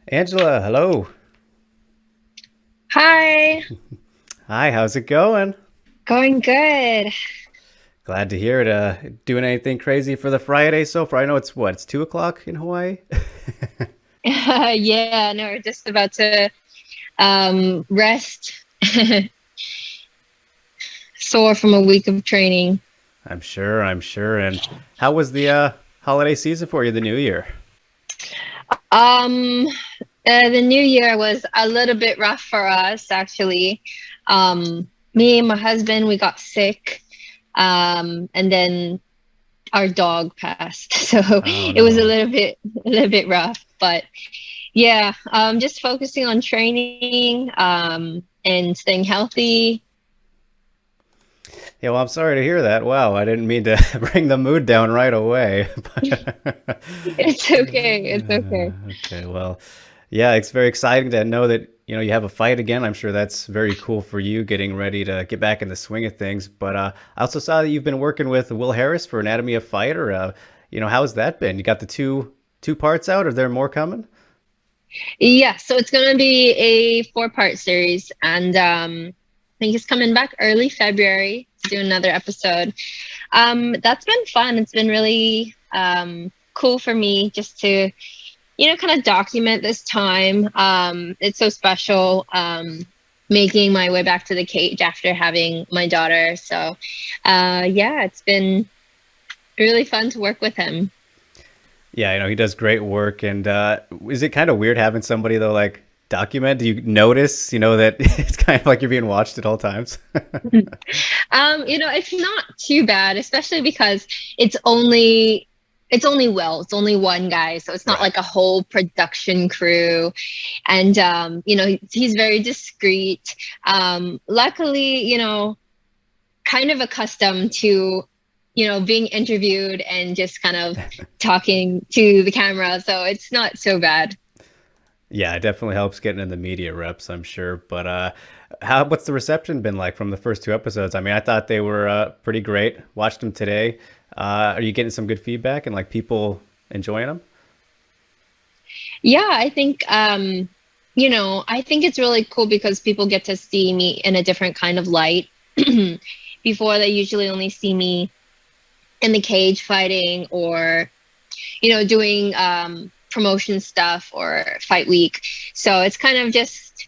Angela, hello. Hi, Hi, how's it going? going good. Glad to hear it. Doing anything crazy for the Friday so far? I know it's what, it's 2 o'clock in Hawaii? Yeah, no, we're just about to rest, sore from a week of training. I'm sure. And how was the holiday season for you, the new year? Um, the new year was a little bit rough for us, actually. Me and my husband, we got sick, and then our dog passed, so Oh it was no. a little bit rough. But yeah, just focusing on training, and staying healthy. Yeah, well, I'm sorry to hear that. Wow, I didn't mean to bring the mood down right away. It's okay. It's okay. Okay, well, yeah, it's very exciting to know that, you have a fight again. I'm sure that's very cool for you getting ready to get back in the swing of things. But I also saw that you've been working with Will Harris for Anatomy of Fighter. How's that been? You got the two parts out? Are there more coming? Yeah, so it's gonna be a four-part series, and I think it's coming back early February to do another episode. That's been fun. It's been really cool for me just to, kind of document this time. It's so special. Making my way back to the cage after having my daughter. So, yeah, it's been really fun to work with him. Yeah, he does great work. And is it kind of weird having somebody though like document? Do you notice, that it's kind of like you're being watched at all times? It's not too bad, especially because it's only it's only one guy, so it's not Right. like a whole production crew. And he's very discreet. Luckily, kind of accustomed to, being interviewed and just kind of talking to the camera, so it's not so bad. Yeah, it definitely helps getting in the media reps, I'm sure. But what's the reception been like from the first two episodes? I mean, I thought they were pretty great. Watched them today. Are you getting some good feedback and like people enjoying them? Yeah, I think I think it's really cool because people get to see me in a different kind of light. Before they usually only see me in the cage fighting or, doing promotion stuff or fight week. So it's kind of just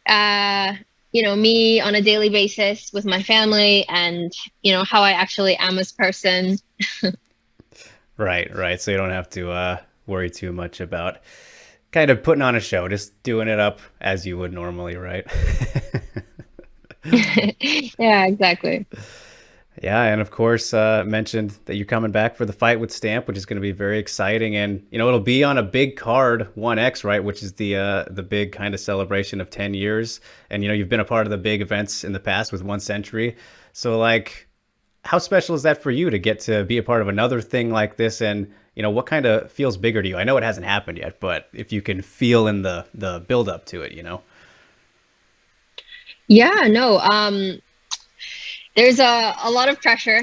uh me on a daily basis with my family and, how I actually am as person. Right, right. So you don't have to worry too much about kind of putting on a show, just doing it up as you would normally, right? Yeah, exactly. Yeah, and of course, mentioned that you're coming back for the fight with Stamp, which is going to be very exciting, and it'll be on a big card, 1X, right, which is the big kind of celebration of 10 years, and you've been a part of the big events in the past with 1 Century, so like, how special is that for you to get to be a part of another thing like this, and what kind of feels bigger to you? I know it hasn't happened yet, but if you can feel in the build up to it. Yeah, no. There's a lot of pressure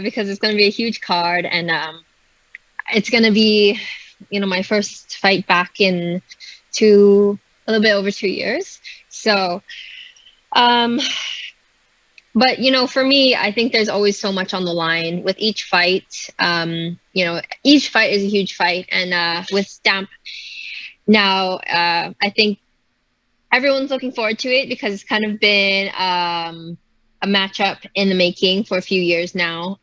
because it's going to be a huge card, and it's going to be, my first fight back in a little bit over 2 years. So, um, but for me, I think there's always so much on the line with each fight. Each fight is a huge fight, and with Stamp now, I think everyone's looking forward to it because it's kind of been a matchup in the making for a few years now.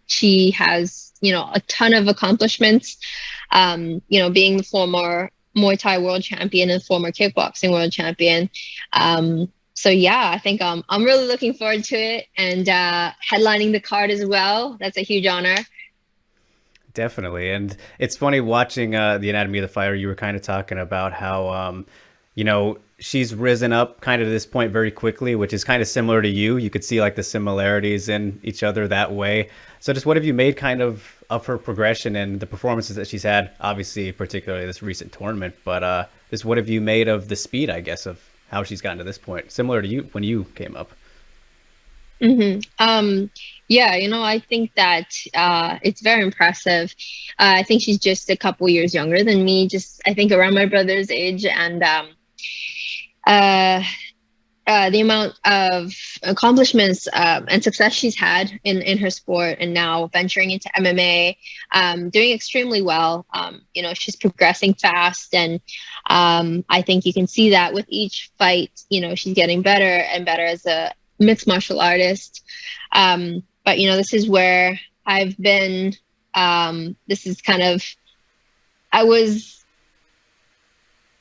She has, a ton of accomplishments, being the former Muay Thai world champion and former kickboxing world champion. So yeah, I think I'm really looking forward to it and headlining the card as well. That's a huge honor. Definitely. And it's funny watching the Anatomy of the Fire. You were kind of talking about how, she's risen up kind of to this point very quickly, which is kind of similar to you. You could see like the similarities in each other that way. So, just what have you made kind of her progression and the performances that she's had? Obviously, particularly this recent tournament, but just what have you made of the speed, I guess, of how she's gotten to this point, similar to you when you came up? Yeah, I think that it's very impressive. I think she's just a couple years younger than me, just I think around my brother's age, and uh, the amount of accomplishments and success she's had in her sport, and now venturing into MMA, doing extremely well. She's progressing fast, and I think you can see that with each fight. She's getting better and better as a mixed martial artist. But this is where I've been. This is kind of I was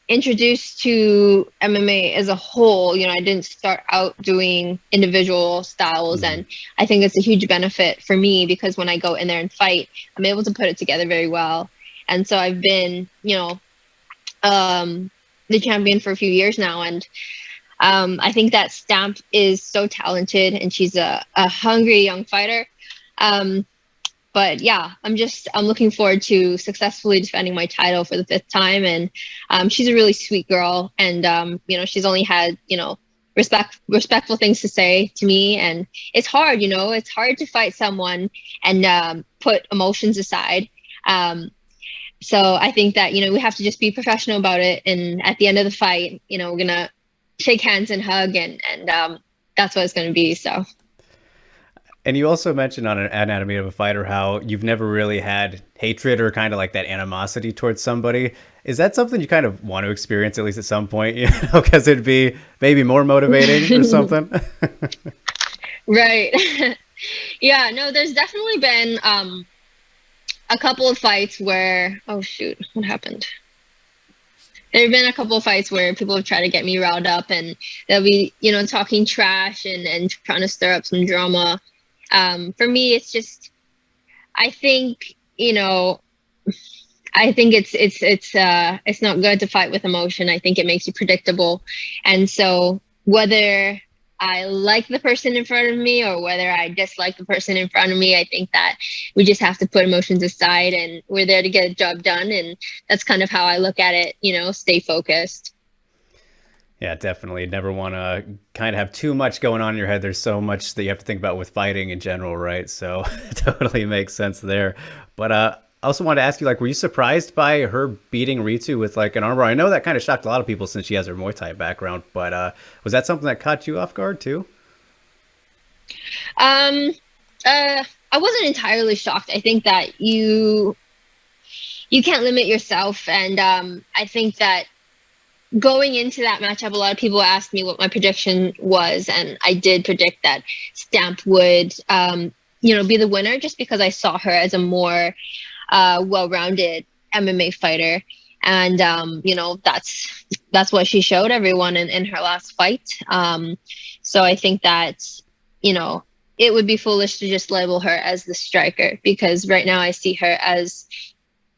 introduced to MMA as a whole. I didn't start out doing individual styles, Hmm. and I think it's a huge benefit for me because when I go in there and fight, I'm able to put it together very well. And so I've been, the champion for a few years now, and I think that Stamp is so talented, and she's a hungry young fighter. Um, but yeah, I'm looking forward to successfully defending my title for the fifth time. And she's a really sweet girl, and she's only had respectful things to say to me. And it's hard, it's hard to fight someone and put emotions aside. So I think that we have to just be professional about it. And at the end of the fight, we're gonna shake hands and hug, and that's what it's gonna be. So. And you also mentioned on an Anatomy of a Fighter how you've never really had hatred or kind of like that animosity towards somebody. Is that something you kind of want to experience at least at some point? Because it'd be maybe more motivating or something. Right. Yeah, no, there's definitely been a couple of fights where, oh shoot, what happened? There have been a couple of fights where people have tried to get me riled up, and they'll be, talking trash and trying to stir up some drama. For me, it's just, I think, I think it's not good to fight with emotion. I think it makes you predictable. And so whether I like the person in front of me or whether I dislike the person in front of me, I think that we just have to put emotions aside, and we're there to get a job done. And that's kind of how I look at it, stay focused. Yeah, definitely. Never want to kind of have too much going on in your head. There's so much that you have to think about with fighting in general, right? So it totally makes sense there. But I also wanted to ask you, like, were you surprised by her beating Ritu with like an armbar? I know that kind of shocked a lot of people since she has her Muay Thai background, but was that something that caught you off guard too? Um, I wasn't entirely shocked. I think that you can't limit yourself, and I think that going into that matchup, a lot of people asked me what my prediction was, and I did predict that Stamp would, be the winner just because I saw her as a more well-rounded MMA fighter, and that's what she showed everyone in her last fight. So I think that you know it would be foolish to just label her as the striker because right now I see her as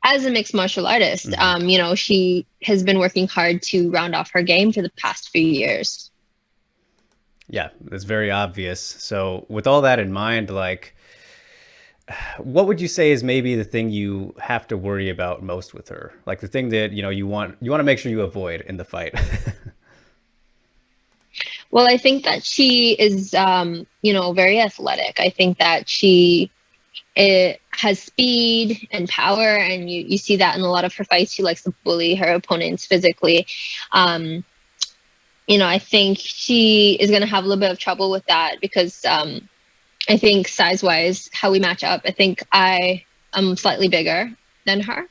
a mixed martial artist. Hmm. She has been working hard to round off her game for the past few years. Yeah, it's very obvious. So with all that in mind, like, what would you say is maybe the thing you have to worry about most with her? Like the thing that you want to make sure you avoid in the fight. Well, I think that she is, very athletic. I think that it has speed and power, and you see that in a lot of her fights. She likes to bully her opponents physically. Um, I think she is going to have a little bit of trouble with that because I think size wise, how we match up, I think I am slightly bigger than her.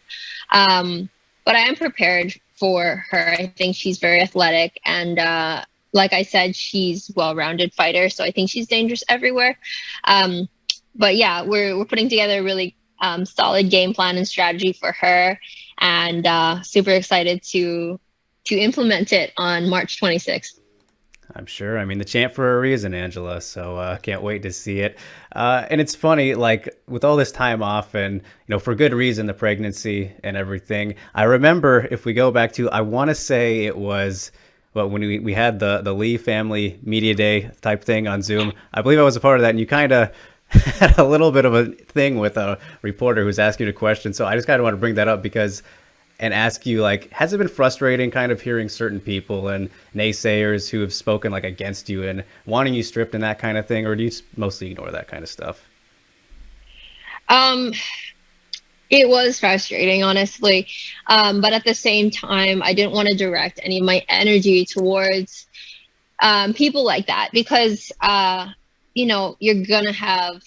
But I am prepared for her. I think she's very athletic, and like I said, she's well-rounded fighter. So I think she's dangerous everywhere. Um, but yeah, we're putting together a really solid game plan and strategy for her, and super excited to implement it on March 26th. I'm sure. I mean, the chant for a reason, Angela. So can't wait to see it. And it's funny, like with all this time off, and for good reason, the pregnancy and everything. I remember if we go back to, I want to say it was, well, when we had the Lee family media day type thing on Zoom. I believe I was a part of that, and you kind of had a little bit of a thing with a reporter who was asking you a question. So I just kind of want to bring that up because and ask you, like, has it been frustrating kind of hearing certain people and naysayers who have spoken like against you and wanting you stripped and that kind of thing, or do you mostly ignore that kind of stuff? Um, it was frustrating, honestly. But at the same time, I didn't want to direct any of my energy towards people like that because you're gonna have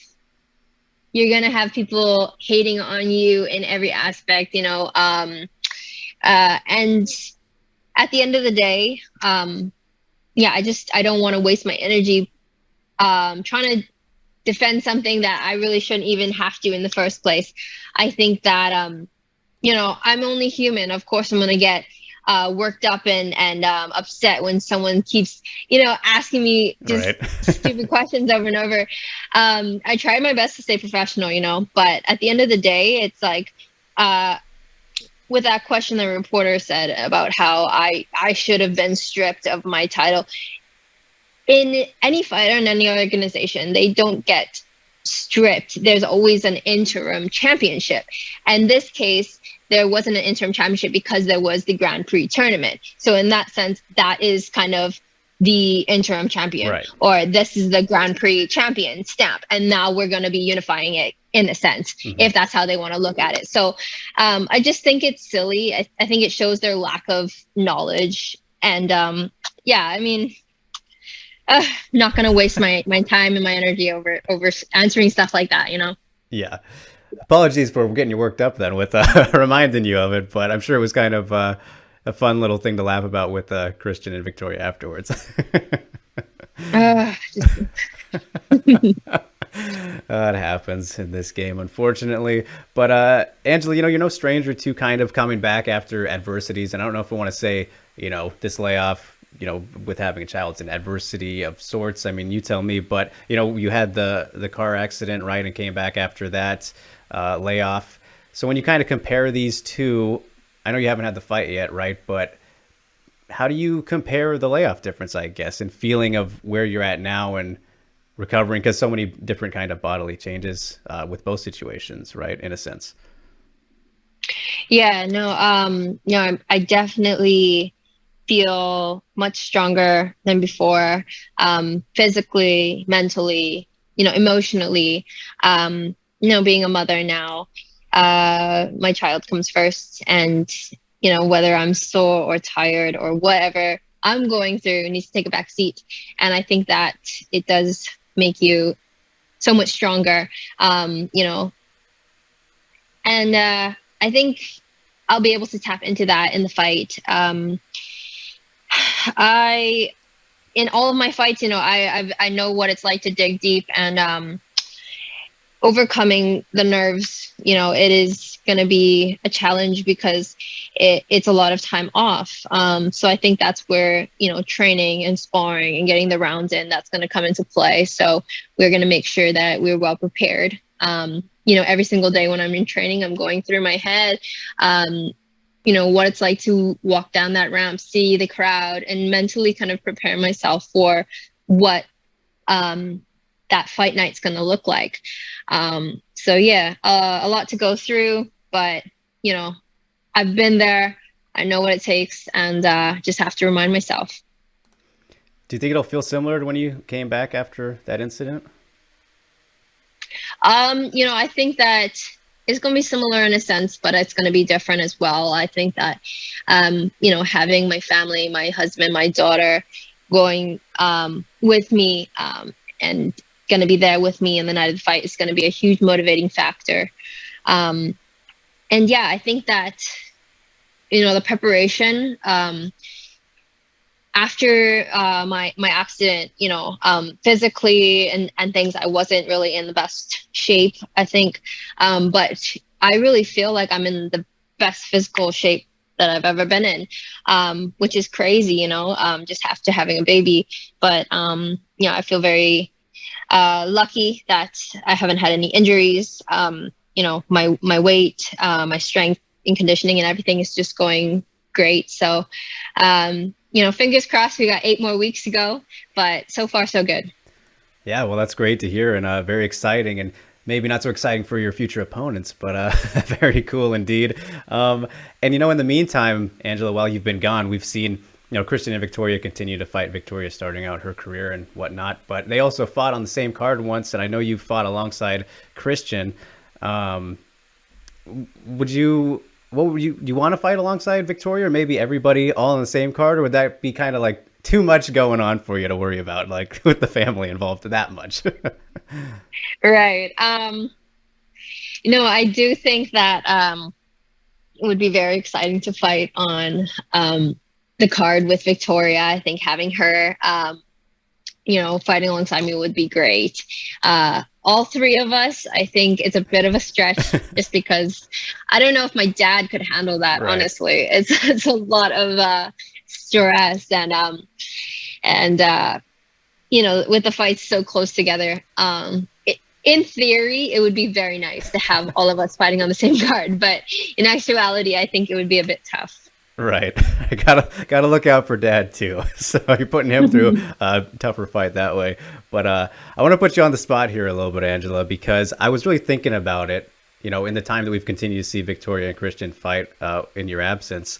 people hating on you in every aspect, and at the end of the day, yeah, I don't want to waste my energy trying to defend something that I really shouldn't even have to in the first place. I think that I'm only human. Of course, I'm gonna get worked up and upset when someone keeps, asking me just Right. stupid questions over and over. I try my best to stay professional, but at the end of the day, it's like uh, with that question the reporter said about how I should have been stripped of my title. In any fighter in any organization, they don't get stripped. There's always an interim championship. And this case, there wasn't an interim championship because there was the Grand Prix tournament. So in that sense, that is kind of the interim champion, Right. or this is the Grand Prix champion stamp. And now we're going to be unifying it in a sense, if that's how they want to look at it. So I just think it's silly. I think it shows their lack of knowledge. And yeah, I mean, not gonna waste my time and my energy over answering stuff like that, Yeah. Apologies for getting you worked up then with reminding you of it, but I'm sure it was kind of a fun little thing to laugh about with Christian and Victoria afterwards. Just, It happens in this game, unfortunately. But Angela, you're no stranger to kind of coming back after adversities, and I don't know if I want to say, this layoff, with having a child, it's an adversity of sorts. I mean, you tell me. But you had the car accident, right, and came back after that layoff. So when you kind of compare these two, I know you haven't had the fight yet, right? But how do you compare the layoff difference, I guess, and feeling of where you're at now and recovering? Because so many different kind of bodily changes with both situations, right? In a sense. yeah, no, I definitely feel much stronger than before, physically, mentally, emotionally. Being a mother now, my child comes first, and whether I'm sore or tired or whatever I'm going through needs to take a back seat. And I think that it does make you so much stronger, and I think I'll be able to tap into that in the fight. I In all of my fights, I know what it's like to dig deep, and overcoming the nerves. It is going to be a challenge because it's a lot of time off. So I think that's where training and sparring and getting the rounds in, that's going to come into play. So we're going to make sure that we're well prepared. Every single day when I'm in training, I'm going through my head. What it's like to walk down that ramp, see the crowd, and mentally kind of prepare myself for what that fight night's going to look like. So yeah, a lot to go through, but I've been there. I know what it takes, and just have to remind myself. Do you think it'll feel similar to when you came back after that incident? I think that it's going to be similar in a sense, but it's going to be different as well. I think that, having my family, my husband, my daughter going with me, and going to be there with me in the night of the fight is going to be a huge motivating factor. And yeah, I think that, the preparation, after my accident, physically and things, I wasn't really in the best shape, I think. But I really feel like I'm in the best physical shape that I've ever been in, which is crazy, just after having a baby. But I feel very lucky that I haven't had any injuries. My weight, my strength and conditioning and everything is just going great. So, fingers crossed, we got 8 more weeks to go, but so far so good. Yeah, well, that's great to hear and very exciting. And maybe not so exciting for your future opponents, but very cool indeed. And in the meantime, Angela, while you've been gone, we've seen Christian and Victoria continue to fight. Victoria starting out her career and whatnot, but they also fought on the same card once, and I know you fought alongside Christian. Um, would you? What would you? Do you want to fight alongside Victoria, or maybe everybody all on the same card, or would that be kind of like too much going on for you to worry about, like with the family involved that much? Right. I do think that it would be very exciting to fight on the card with Victoria. I think having her, fighting alongside me would be great. All three of us, I think it's a bit of a stretch just because I don't know if my dad could handle that, Right. honestly. It's a lot of stress and with the fights so close together, in theory, it would be very nice to have all of us fighting on the same card, but in actuality, I think it would be a bit tough. Right. I gotta look out for dad too. So you're putting him through a tougher fight that way. But I want to put you on the spot here a little bit, Angela, because I was really thinking about it, in the time that we've continued to see Victoria and Christian fight in your absence.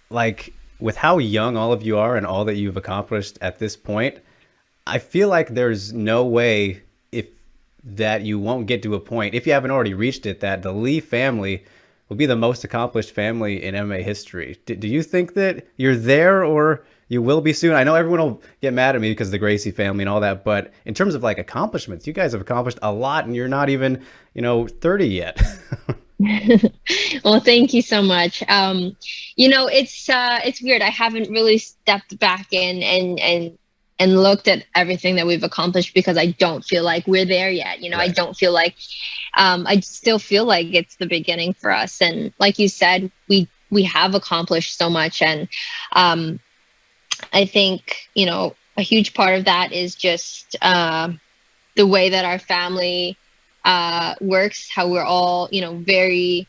Like, with how young all of you are and all that you've accomplished at this point, I feel like there's no way if that you won't get to a point, if you haven't already reached it, that the Lee family will be the most accomplished family in MMA history. Do you think that you're there, or you will be soon? I know everyone will get mad at me because of the Gracie family and all that, but in terms of like accomplishments, you guys have accomplished a lot, and you're not even 30 yet. Well, thank you so much. It's weird. I haven't really stepped back in and looked at everything that we've accomplished because I don't feel like we're there yet. I Right. don't feel like I still feel like it's the beginning for us. And like you said, we have accomplished so much. And I think, a huge part of that is just the way that our family works, how we're all, very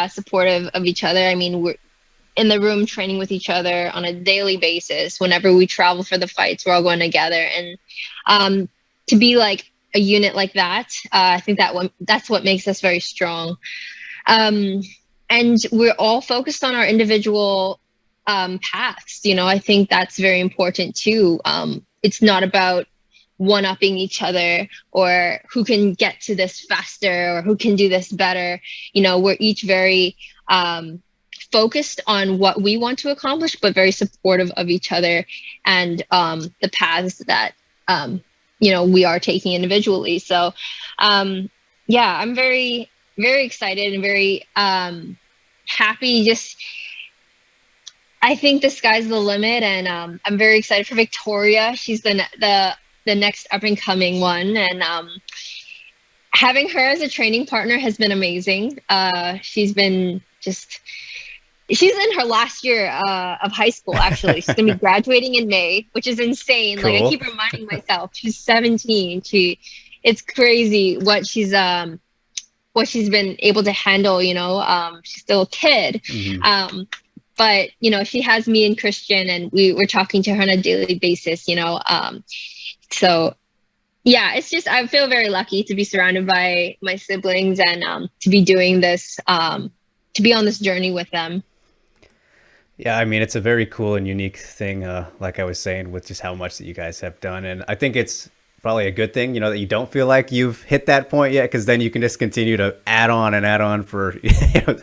supportive of each other. I mean, we're in the room training with each other on a daily basis. Whenever we travel for the fights, we're all going together. And to be like a unit like that, I think that's what makes us very strong. And we're all focused on our individual paths. I think that's very important too. It's not about one-upping each other or who can get to this faster or who can do this better. We're each very focused on what we want to accomplish, but very supportive of each other and the paths that we are taking individually. So yeah, I'm very, very excited and very happy. I think the sky's the limit, and I'm very excited for Victoria. She's the next up and coming one, and having her as a training partner has been amazing. She's in her last year of high school, actually. She's going to be graduating in May, which is insane. Cool. Like, I keep reminding myself, she's 17. It's crazy what she's been able to handle, she's still a kid. Mm-hmm. But, she has me and Christian, and we're talking to her on a daily basis, so yeah, it's just, I feel very lucky to be surrounded by my siblings and to be doing this, to be on this journey with them. Yeah, I mean, it's a very cool and unique thing, like I was saying, with just how much that you guys have done. And I think it's probably a good thing, that you don't feel like you've hit that point yet, because then you can just continue to add on and add on for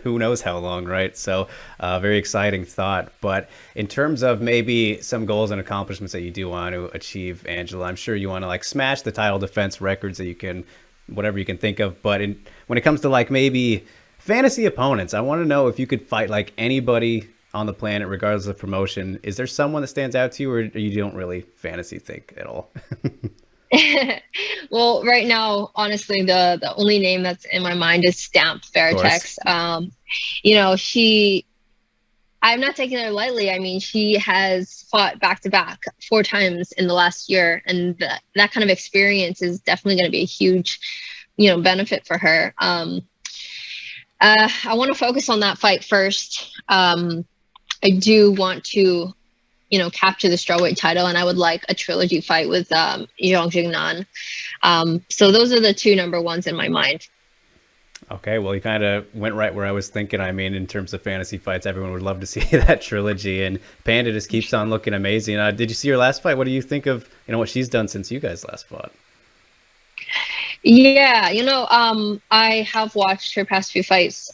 who knows how long, right? So very exciting thought. But in terms of maybe some goals and accomplishments that you do want to achieve, Angela, I'm sure you want to like smash the title defense records that you can, whatever you can think of. But when it comes to like maybe fantasy opponents, I want to know if you could fight like anybody on the planet, regardless of promotion. Is there someone that stands out to you, or you don't really fantasy think at all? Well, right now, honestly, the only name that's in my mind is Stamp Fairtex. I'm not taking her lightly. I mean, she has fought back to back 4 times in the last year, and that kind of experience is definitely going to be a huge, benefit for her. I want to focus on that fight first. I do want to, capture the strawweight title, and I would like a trilogy fight with Xiong Jingnan. So those are the two number ones in my mind. Okay, well, you kind of went right where I was thinking. I mean, in terms of fantasy fights, everyone would love to see that trilogy, and Panda just keeps on looking amazing. Did you see her last fight? What do you think of what she's done since you guys last fought? Yeah, I have watched her past few fights.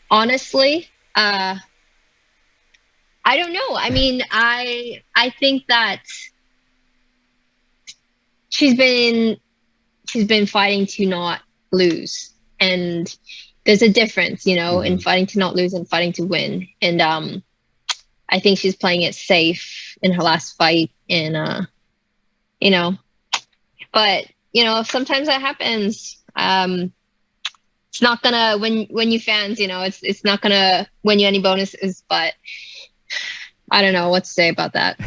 Honestly, I don't know. I mean, I think that she's been fighting to not lose, and there's a difference, in fighting to not lose and fighting to win. And I think she's playing it safe in her last fight, and but sometimes that happens. It's not gonna when you fans, it's not gonna win you any bonuses, but I don't know what to say about that.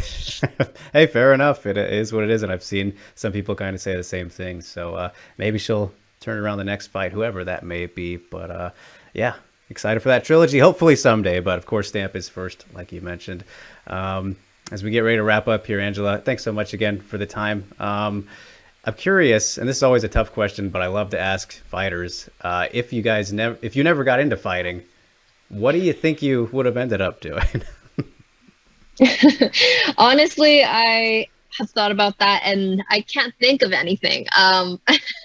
Hey, fair enough. It is what it is, and I've seen some people kind of say the same thing. So maybe she'll turn around the next fight, whoever that may be. But yeah, excited for that trilogy. Hopefully someday. But of course, Stamp is first, like you mentioned. As we get ready to wrap up here, Angela, thanks so much again for the time. I'm curious, and this is always a tough question, but I love to ask fighters: if you never got into fighting, what do you think you would have ended up doing? Honestly, I have thought about that and I can't think of anything.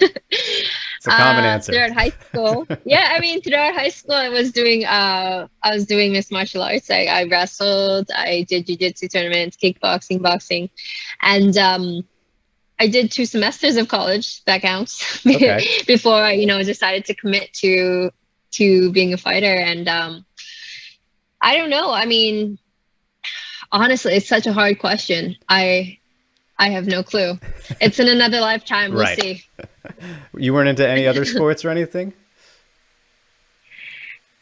It's a common answer. Throughout high school, yeah, I mean, throughout high school, I was doing mixed martial arts. I wrestled, I did jiu-jitsu tournaments, kickboxing, boxing, and I did 2 semesters of college. That counts. Okay. Before I, decided to commit to being a fighter. And I don't know. I mean, honestly, it's such a hard question. I have no clue. It's in another lifetime. We'll Right. see. You weren't into any other sports or anything?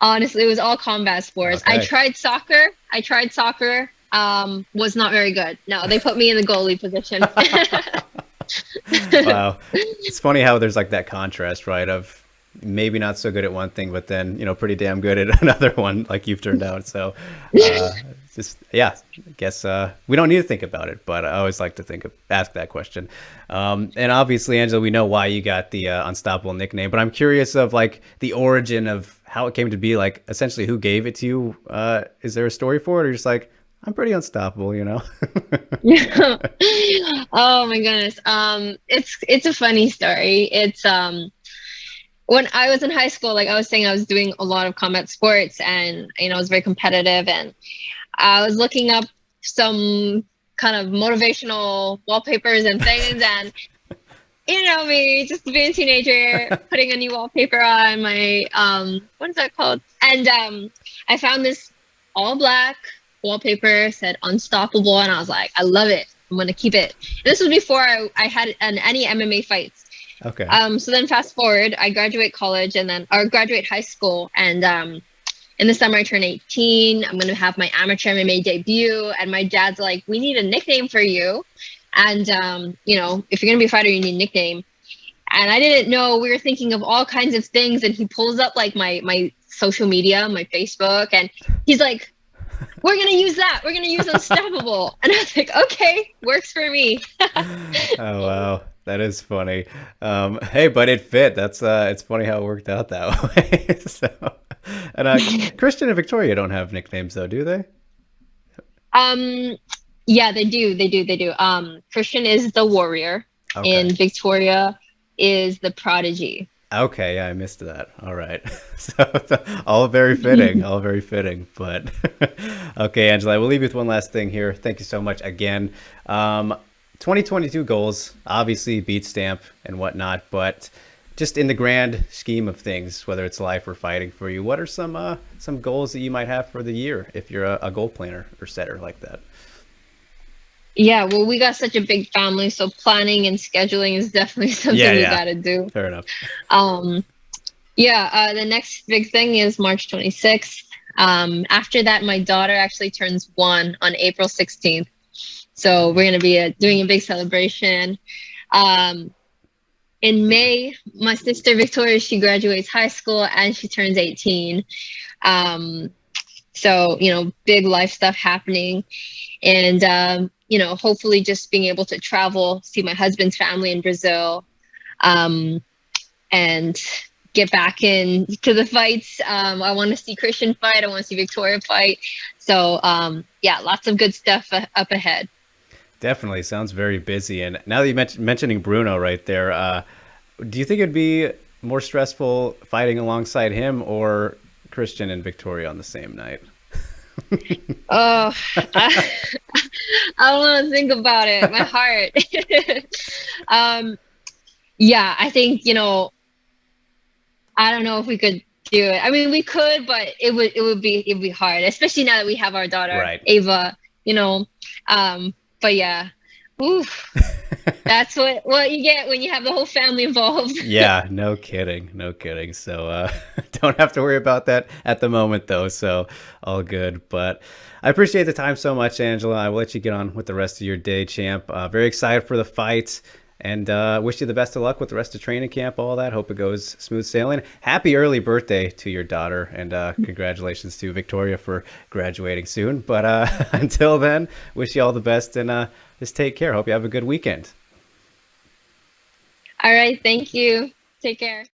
Honestly, it was all combat sports. Okay. I tried soccer. Was not very good. No, they put me in the goalie position. Wow. It's funny how there's like that contrast, right? Of maybe not so good at one thing, but then, pretty damn good at another one, like you've turned out. So, yeah, I guess we don't need to think about it, but I always like to ask that question. And obviously, Angela, we know why you got the Unstoppable nickname, but I'm curious of like the origin of how it came to be, like essentially who gave it to you. Is there a story for it, or just like, I'm pretty unstoppable, Yeah. Oh my goodness. It's a funny story. It's when I was in high school, like I was saying, I was doing a lot of combat sports, and I was very competitive, and I was looking up some kind of motivational wallpapers and things, and me just being a teenager, putting a new wallpaper on my what is that called? And I found this all black wallpaper, said unstoppable, and I was like, I love it. I'm gonna keep it. This was before I had any MMA fights. Okay. So then fast forward, I graduate college or graduate high school, and in the summer I turn 18. I'm gonna have my amateur MMA debut, and my dad's like, we need a nickname for you, and if you're gonna be a fighter, you need a nickname. And I didn't know, we were thinking of all kinds of things, and he pulls up like my social media, my Facebook, and he's like, we're gonna use that. We're gonna use Unstoppable. And I was like, okay, works for me. Oh wow, that is funny. Hey, but it fit. That's it's funny how it worked out that way. So, and Christian and Victoria don't have nicknames though, do they? Yeah, they do. Christian is the warrior, Okay. and Victoria is the prodigy. Okay, yeah, I missed that. All right. So all very fitting, all very fitting. But okay, Angela, we'll leave you with one last thing here. Thank you so much again. 2022 goals, obviously beat Stamp and whatnot, but just in the grand scheme of things, whether it's life or fighting for you, what are some goals that you might have for the year if you're a goal planner or setter like that? Yeah, well, we got such a big family, so planning and scheduling is definitely something we gotta do. Fair enough. The next big thing is March 26th. After that, my daughter actually turns 1 on April 16th. So we're going to be doing a big celebration. In May, my sister Victoria, she graduates high school and she turns 18. So, big life stuff happening. And, hopefully just being able to travel, see my husband's family in Brazil, um, and get back in to the fights. I want to see Christian fight. I want to see Victoria fight. So, yeah, lots of good stuff up ahead. Definitely sounds very busy. And now that you mentioning Bruno right there, do you think it'd be more stressful fighting alongside him or Christian and Victoria on the same night? Oh, I, I don't want to think about it. My heart. um, yeah, I think, I don't know if we could do it. I mean, we could, but it would be hard, especially now that we have our daughter, Right. Ava, you know. But yeah. Oof. That's what you get when you have the whole family involved. Yeah, no kidding. No kidding. So don't have to worry about that at the moment though. So all good. But I appreciate the time so much, Angela. I will let you get on with the rest of your day, champ. Very excited for the fight. And wish you the best of luck with the rest of training camp, all that. Hope it goes smooth sailing. Happy early birthday to your daughter, and congratulations to Victoria for graduating soon. But until then, wish you all the best, and just take care. Hope you have a good weekend. All right, thank you. Take care.